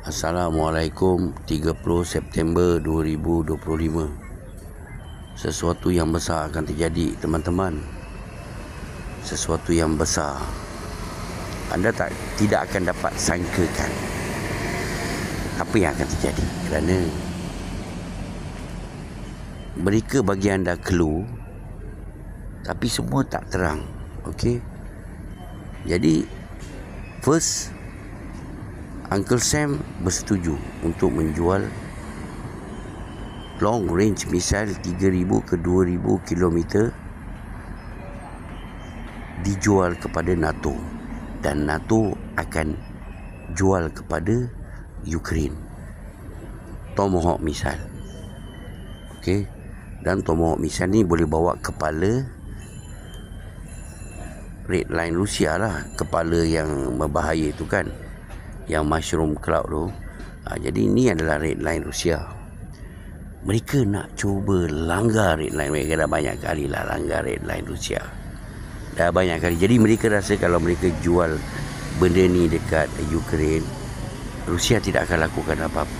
Assalamualaikum. 30 September 2025. Sesuatu yang besar akan terjadi, teman-teman. Sesuatu yang besar. Anda tidak akan dapat sangkakan apa yang akan terjadi, kerana mereka bagi anda clue, tapi semua tak terang. Okey. Jadi first, Uncle Sam bersetuju untuk menjual long range missile 3,000 ke 2,000 km dijual kepada NATO, dan NATO akan jual kepada Ukraine Tomahawk missile. Okey, dan Tomahawk missile ni boleh bawa kepala red line Rusia lah, kepala yang berbahaya tu kan, yang mushroom cloud tu. Jadi ini adalah red line Rusia. Mereka nak cuba langgar red line. Mereka dah banyak kali lah langgar red line Rusia, dah banyak kali. Jadi mereka rasa kalau mereka jual benda ni dekat Ukraine, Rusia tidak akan lakukan apa-apa.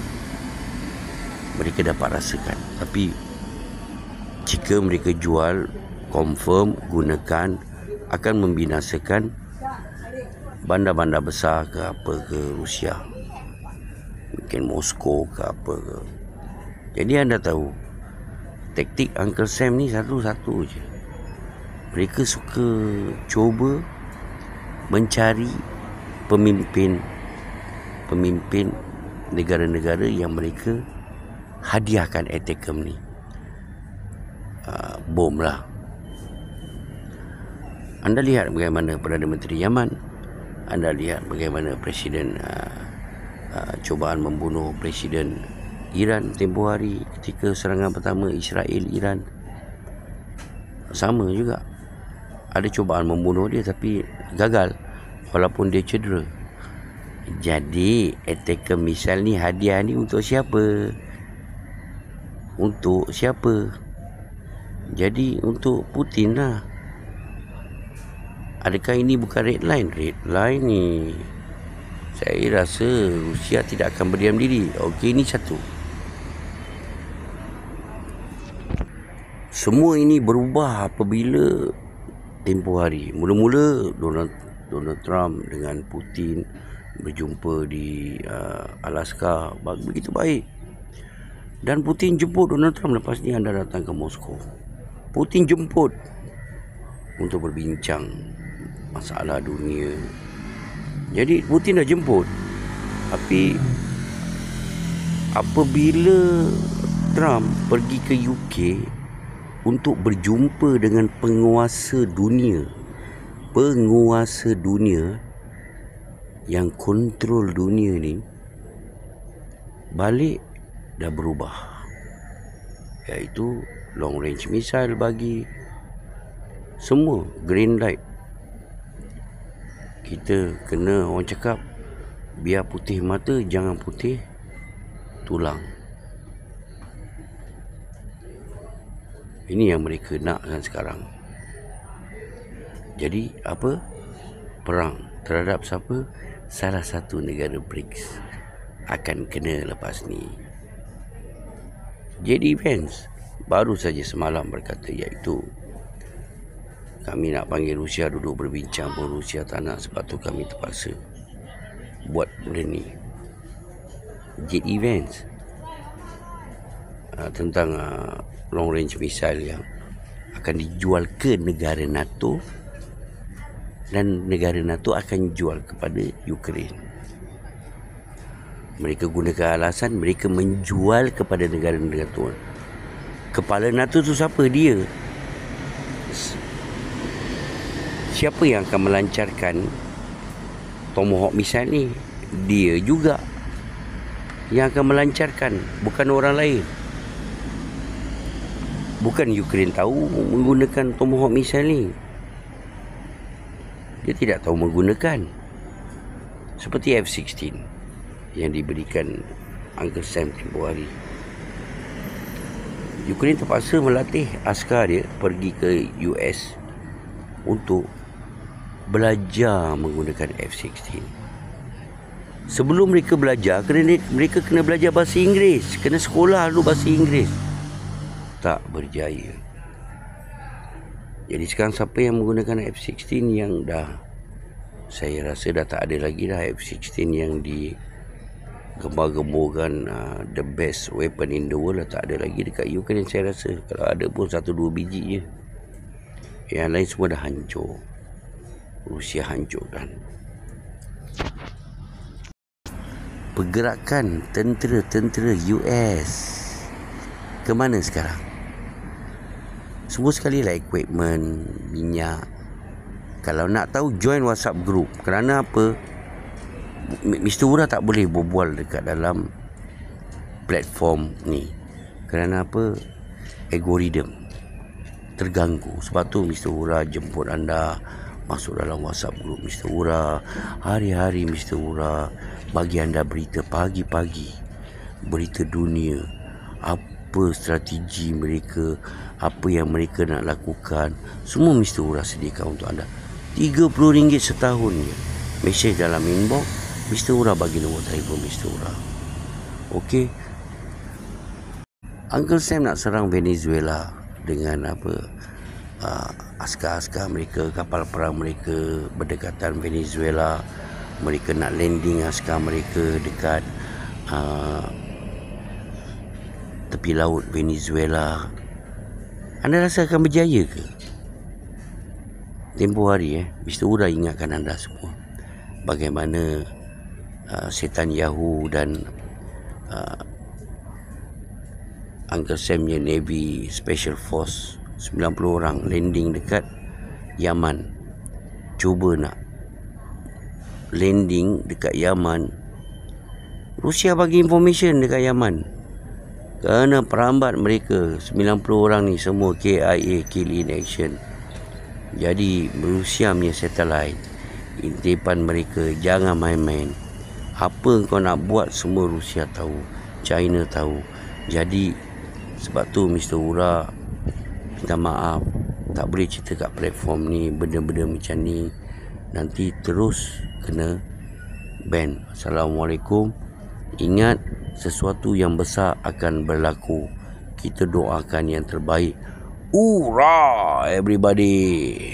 Mereka dapat rasakan. Tapi jika mereka jual, confirm gunakan, akan membinasakan bandar-bandar besar ke apa ke Rusia, mungkin Moskow ke apa ke. Jadi anda tahu, taktik Uncle Sam ni satu-satu je. Mereka suka cuba mencari pemimpin negara-negara yang mereka hadiahkan ATACMS ni, bom lah. Anda lihat bagaimana Perdana Menteri Yaman, anda lihat bagaimana Presiden cubaan membunuh Presiden Iran tempoh hari ketika serangan pertama Israel-Iran. Sama juga, ada cubaan membunuh dia tapi gagal walaupun dia cedera. Jadi ATACMS missile ni, hadiah ni untuk siapa? Untuk siapa? Jadi untuk Putin lah. Adakah ini bukan red line? Red line ni, saya rasa Rusia tidak akan berdiam diri. Okey, ini satu. Semua ini berubah apabila tempoh hari. Mula-mula Donald Trump dengan Putin berjumpa di Alaska, begitu baik. Dan Putin jemput Donald Trump, lepas ni anda datang ke Moskow. Putin jemput untuk berbincang masalah dunia. Jadi Putin dah jemput. Tapi apabila Trump pergi ke UK untuk berjumpa dengan penguasa dunia yang kontrol dunia ni, balik dah berubah. Iaitu long range missile bagi semua green light. Kita kena, orang cakap, biar putih mata, jangan putih tulang. Ini yang mereka nakkan sekarang. Jadi apa? Perang terhadap siapa? Salah satu negara BRICS akan kena lepas ni. JD Vance baru saja semalam berkata, iaitu kami nak panggil Rusia duduk berbincang pun Rusia tak nak, sebab tu kami terpaksa buat benda ni. Jet Events tentang long range missile yang akan dijual ke negara NATO, dan negara NATO akan jual kepada Ukraine. Mereka gunakan alasan mereka menjual kepada negara-negara NATO. Kepala NATO tu siapa? Dia. Siapa yang akan melancarkan Tomahawk missile ni? Dia juga yang akan melancarkan, bukan orang lain. Bukan Ukraine tahu menggunakan Tomahawk missile ni. Dia tidak tahu menggunakan. Seperti F-16 yang diberikan Uncle Sam tempoh hari. Ukraine terpaksa melatih askar dia pergi ke US untuk belajar menggunakan F-16. Sebelum mereka belajar, mereka kena belajar bahasa Inggeris. Kena sekolah dulu bahasa Inggeris. Tak berjaya. Jadi sekarang siapa yang menggunakan F-16 yang dah, saya rasa dah tak ada lagi dah F-16 yang digembar-gemburkan the best weapon in the world, tak ada lagi dekat Ukraine. Saya rasa kalau ada pun 1-2 biji je. Yang lain semua dah hancur. Rusia hancurkan. Pergerakan tentera US ke mana sekarang? Semua sekali lah equipment, minyak. Kalau nak tahu, join WhatsApp group. Kerana apa? Mr. Ura tak boleh berbual dekat dalam platform ni. Kerana apa? Algorithm terganggu. Sebab tu Mr. Ura jemput anda masuk dalam WhatsApp group Mr. Ura. Hari-hari Mr. Ura bagi anda berita pagi-pagi, berita dunia, apa strategi mereka, apa yang mereka nak lakukan. Semua Mr. Ura sediakan untuk anda. RM30 setahun je. Mesej dalam inbox, Mr. Ura bagi nombor telefon Mr. Ura. Okey. Uncle Sam nak serang Venezuela dengan apa? Askar-askar mereka, kapal perang mereka berdekatan Venezuela. Mereka nak landing askar mereka dekat tepi laut Venezuela. Anda rasa akan berjaya ke? Tempoh hari Mr. Ura ingatkan anda semua bagaimana setan Yahoo dan Uncle Sam punya Navy Special Force 90 orang landing dekat Yaman. Cuba nak landing dekat Yaman. Rusia bagi information dekat Yaman. Kerana perambat mereka 90 orang ni semua KIA, Kill in Action. Jadi Rusia punya satellite, intipan mereka jangan main-main. Apa kau nak buat semua Rusia tahu, China tahu. Jadi sebab tu Mr. Ura minta maaf, tak boleh cerita kat platform ni benda-benda macam ni. Nanti terus kena ban. Assalamualaikum. Ingat, sesuatu yang besar akan berlaku. Kita doakan yang terbaik. Hurrah everybody.